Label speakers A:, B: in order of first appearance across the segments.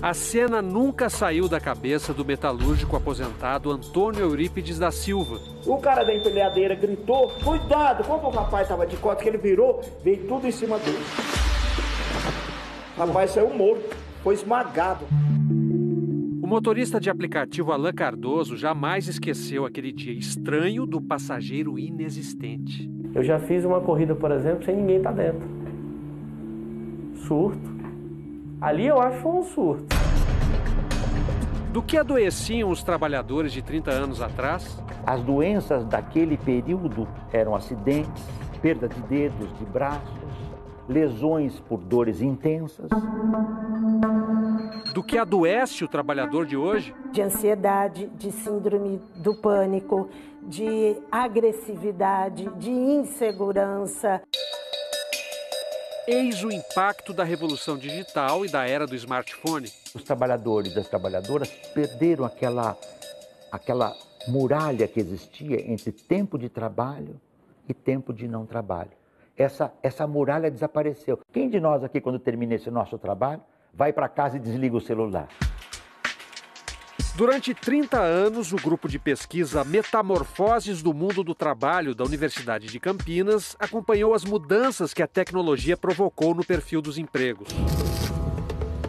A: A cena nunca saiu da cabeça do metalúrgico aposentado Antônio Eurípides da Silva.
B: O cara da empilhadeira gritou, cuidado, como o rapaz estava de costas, que ele virou, veio tudo em cima dele. O rapaz saiu morto, foi esmagado.
A: O motorista de aplicativo Alain Cardoso jamais esqueceu aquele dia estranho do passageiro inexistente.
C: Eu já fiz uma corrida, por exemplo, sem ninguém estar dentro. Surto. Ali eu acho um surto.
A: Do que adoeciam os trabalhadores de 30 anos atrás?
D: As doenças daquele período eram acidentes, perda de dedos, de braços, lesões por dores intensas.
A: Do que adoece o trabalhador de hoje?
E: De ansiedade, de síndrome do pânico, de agressividade, de insegurança.
A: Eis o impacto da revolução digital e da era do smartphone.
D: Os trabalhadores e as trabalhadoras perderam aquela muralha que existia entre tempo de trabalho e tempo de não trabalho. Essa muralha desapareceu. Quem de nós aqui, quando termina esse nosso trabalho, vai para casa e desliga o celular?
A: Durante 30 anos, o grupo de pesquisa Metamorfoses do Mundo do Trabalho da Universidade de Campinas acompanhou as mudanças que a tecnologia provocou no perfil dos empregos.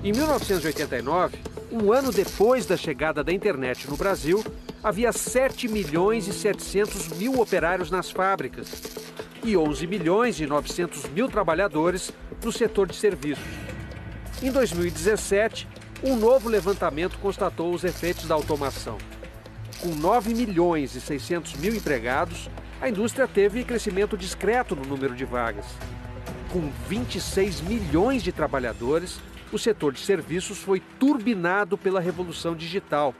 A: Em 1989, um ano depois da chegada da internet no Brasil, havia 7 milhões e 700 mil operários nas fábricas e 11 milhões e 900 mil trabalhadores no setor de serviços. Em 2017, um novo levantamento constatou os efeitos da automação. Com 9 milhões e 600 mil empregados, a indústria teve crescimento discreto no número de vagas. Com 26 milhões de trabalhadores, o setor de serviços foi turbinado pela revolução digital.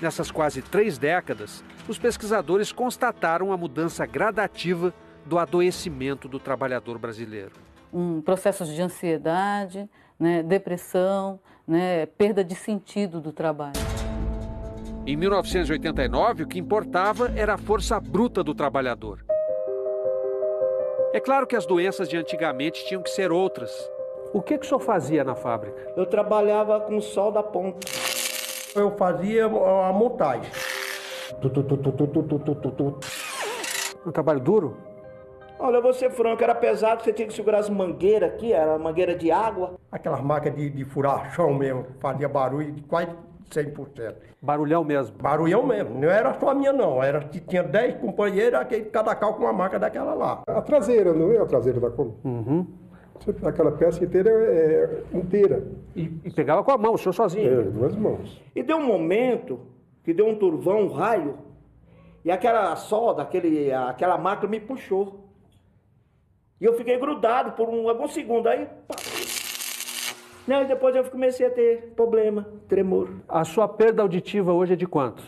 A: Nessas quase 3 décadas, os pesquisadores constataram a mudança gradativa do adoecimento do trabalhador brasileiro.
F: Processos de ansiedade, depressão, perda de sentido do trabalho.
A: Em 1989, o que importava era a força bruta do trabalhador. É claro que as doenças de antigamente tinham que ser outras. O que o senhor fazia na fábrica?
B: Eu trabalhava com o sol da ponta.
G: Eu fazia a montagem.
A: Um trabalho duro?
B: Olha, eu vou ser franco, era pesado, você tinha que segurar as mangueiras aqui, era mangueira de água.
G: Aquelas máquinas de furar chão mesmo, fazia barulho de quase 100%.
A: Barulhão mesmo?
G: Barulhão mesmo, não era só a minha não, tinha 10 companheiros, cada carro com uma máquina daquela lá.
H: A traseira, não é a traseira da Kombi?
A: Uhum.
H: Aquela peça inteira é inteira.
A: E pegava com a mão, o senhor sozinho?
H: Duas mãos.
B: E deu um momento que deu um turvão, um raio, e aquela solda, aquela máquina me puxou. E eu fiquei grudado por alguns segundos, aí... Pá. Não, e depois eu comecei a ter problema, tremor.
A: A sua perda auditiva hoje é de quanto?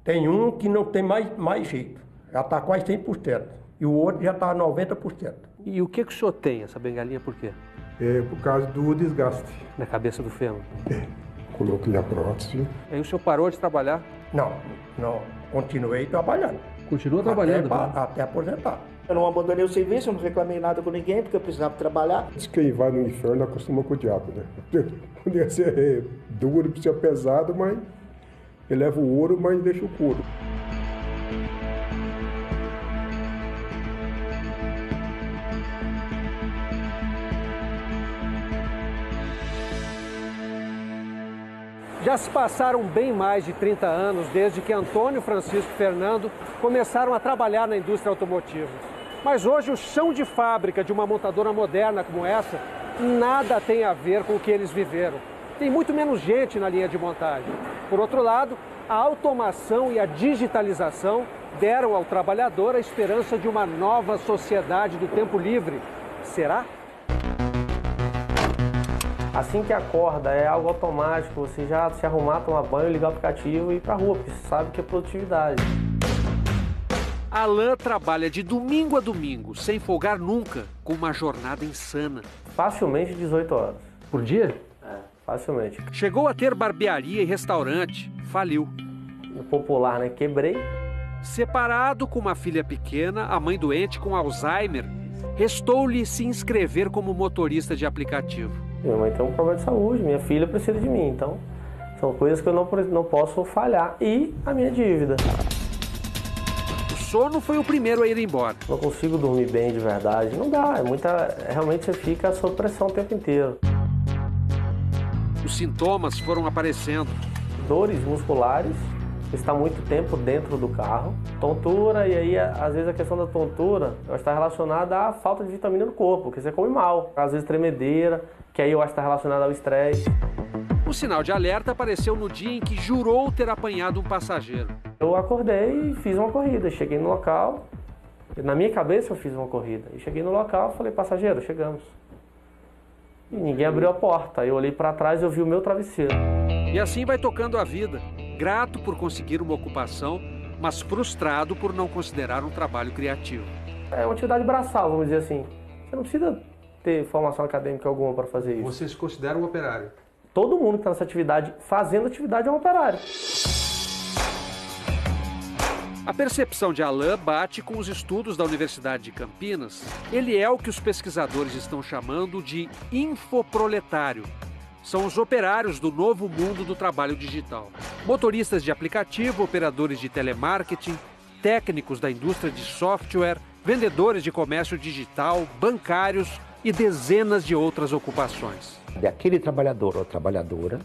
G: Tem um que não tem mais jeito, já está quase 100%, e o outro já está 90%.
A: E o que o senhor tem, essa bengalinha, por quê?
H: É por causa do desgaste.
A: Na cabeça do fêmur?
H: Coloquei a prótese.
A: Aí o senhor parou de trabalhar?
G: Não, continuei trabalhando.
A: Continua trabalhando?
G: Até aposentar.
B: Eu não abandonei o serviço, eu não reclamei nada com ninguém, porque eu precisava trabalhar.
H: Diz que quem vai no inferno acostuma com o diabo, né? Podia ser duro, podia ser pesado, mas ele leva o ouro, mas deixa o couro.
A: Já se passaram bem mais de 30 anos desde que Antônio, Francisco e Fernando começaram a trabalhar na indústria automotiva. Mas hoje o chão de fábrica de uma montadora moderna como essa nada tem a ver com o que eles viveram. Tem muito menos gente na linha de montagem. Por outro lado, a automação e a digitalização deram ao trabalhador a esperança de uma nova sociedade do tempo livre. Será?
C: Assim que acorda, é algo automático, você já se arrumar, tomar banho, ligar o aplicativo e ir pra rua, porque você sabe que é produtividade.
A: Alain trabalha de domingo a domingo, sem folgar nunca, com uma jornada insana.
C: Facilmente 18 horas.
A: Por dia?
C: Facilmente.
A: Chegou a ter barbearia e restaurante, faliu.
C: O popular, né? Quebrei.
A: Separado com uma filha pequena, a mãe doente com Alzheimer, restou-lhe se inscrever como motorista de aplicativo.
C: Minha mãe tem um problema de saúde, minha filha precisa de mim, então são coisas que eu não posso falhar. E a minha dívida.
A: O sono foi o primeiro a ir embora.
C: Não consigo dormir bem de verdade, não dá, realmente você fica sob pressão o tempo inteiro.
A: Os sintomas foram aparecendo.
C: Dores musculares, estar muito tempo dentro do carro, tontura, e aí às vezes a questão da tontura está relacionada à falta de vitamina no corpo, porque você come mal, às vezes tremedeira, que aí eu acho que está relacionada ao estresse.
A: O sinal de alerta apareceu no dia em que jurou ter apanhado um passageiro.
C: Eu acordei e fiz uma corrida, cheguei no local, na minha cabeça eu fiz uma corrida, e cheguei no local e falei, passageiro, chegamos. E ninguém abriu a porta, eu olhei para trás e eu vi o meu travesseiro.
A: E assim vai tocando a vida, grato por conseguir uma ocupação, mas frustrado por não considerar um trabalho criativo.
C: É uma atividade braçal, vamos dizer assim. Você não precisa ter formação acadêmica alguma para fazer isso.
A: Você se considera um operário?
C: Todo mundo que está nessa atividade, fazendo atividade, é um operário.
A: A percepção de Alain bate com os estudos da Universidade de Campinas. Ele é o que os pesquisadores estão chamando de infoproletário. São os operários do novo mundo do trabalho digital. Motoristas de aplicativo, operadores de telemarketing, técnicos da indústria de software, vendedores de comércio digital, bancários e dezenas de outras ocupações.
D: Daquele trabalhador ou trabalhadora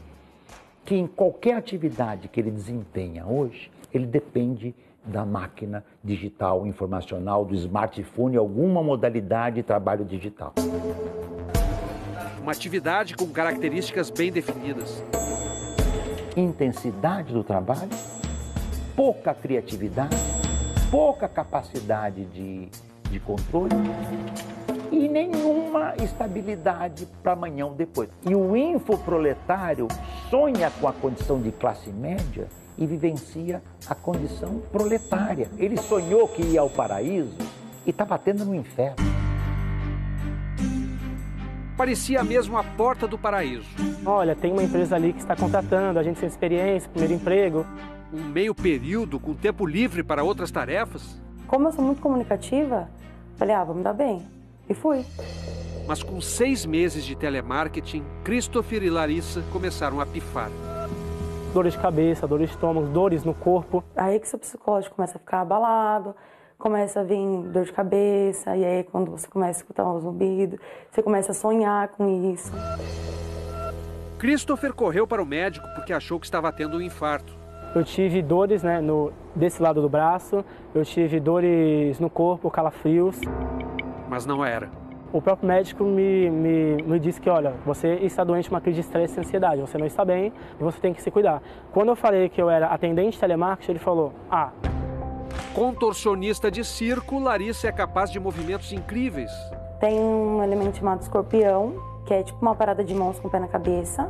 D: que em qualquer atividade que ele desempenha hoje, ele depende da máquina digital, informacional, do smartphone, alguma modalidade de trabalho digital.
A: Uma atividade com características bem definidas.
D: Intensidade do trabalho, pouca criatividade, pouca capacidade de controle e nenhuma estabilidade para amanhã ou depois. E o infoproletário sonha com a condição de classe média e vivencia a condição proletária. Ele sonhou que ia ao paraíso e está batendo no inferno.
A: Parecia mesmo a porta do paraíso.
I: Olha, tem uma empresa ali que está contratando, a gente sem experiência, primeiro emprego.
A: Um meio período com tempo livre para outras tarefas.
J: Como eu sou muito comunicativa, falei, vou me dar bem. E fui.
A: Mas com 6 meses de telemarketing, Christopher e Larissa começaram a pifar.
I: Dores de cabeça, dores de estômago, dores no corpo.
J: Aí que seu psicológico começa a ficar abalado, começa a vir dor de cabeça, e aí quando você começa a escutar um zumbido, você começa a sonhar com isso.
A: Christopher correu para o médico porque achou que estava tendo um infarto.
I: Eu tive dores desse lado do braço, eu tive dores no corpo, calafrios.
A: Mas não era.
I: O próprio médico me disse que, olha, você está doente de uma crise de estresse e ansiedade, você não está bem e você tem que se cuidar. Quando eu falei que eu era atendente de telemarketing, ele falou,
A: Contorcionista de circo, Larissa é capaz de movimentos incríveis.
J: Tem um elemento chamado escorpião, que é tipo uma parada de mãos com o pé na cabeça.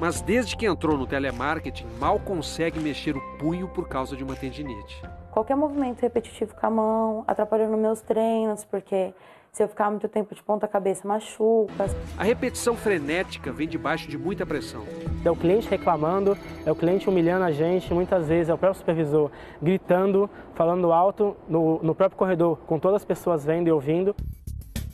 A: Mas desde que entrou no telemarketing, mal consegue mexer o punho por causa de uma tendinite.
J: Qualquer movimento repetitivo com a mão, atrapalhando meus treinos, porque se eu ficar muito tempo de ponta cabeça, machuca.
A: A repetição frenética vem debaixo de muita pressão.
I: É o cliente reclamando, é o cliente humilhando a gente, muitas vezes é o próprio supervisor gritando, falando alto no próprio corredor, com todas as pessoas vendo e ouvindo.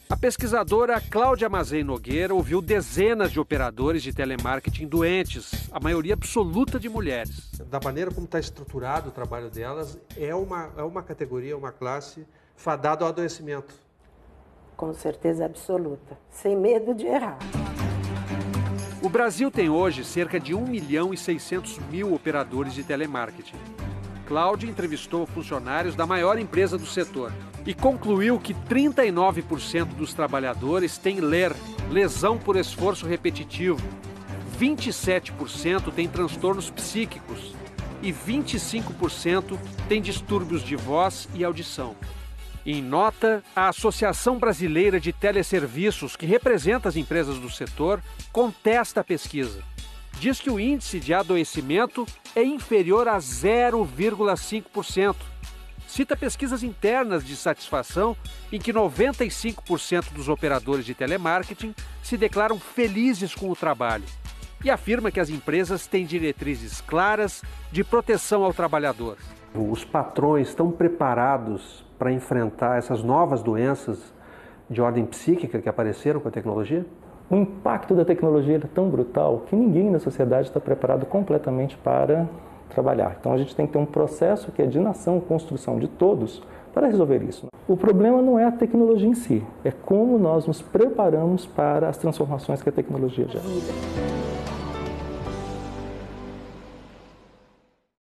A: A pesquisadora Cláudia Mazei Nogueira ouviu dezenas de operadores de telemarketing doentes, a maioria absoluta de mulheres.
K: Da maneira como está estruturado o trabalho delas, é uma categoria, uma classe fadada ao adoecimento.
E: Com certeza absoluta, sem medo de errar.
A: O Brasil tem hoje cerca de 1.600.000 operadores de telemarketing. Cláudia entrevistou funcionários da maior empresa do setor e concluiu que 39% dos trabalhadores têm LER, lesão por esforço repetitivo, 27% têm transtornos psíquicos e 25% têm distúrbios de voz e audição. Em nota, a Associação Brasileira de Teleserviços, que representa as empresas do setor, contesta a pesquisa. Diz que o índice de adoecimento é inferior a 0,5%. Cita pesquisas internas de satisfação em que 95% dos operadores de telemarketing se declaram felizes com o trabalho. E afirma que as empresas têm diretrizes claras de proteção ao trabalhador.
L: Os patrões estão preparados para enfrentar essas novas doenças de ordem psíquica que apareceram com a tecnologia?
M: O impacto da tecnologia é tão brutal que ninguém na sociedade está preparado completamente para trabalhar. Então a gente tem que ter um processo que é de nação, construção de todos, para resolver isso. O problema não é a tecnologia em si, é como nós nos preparamos para as transformações que a tecnologia gera.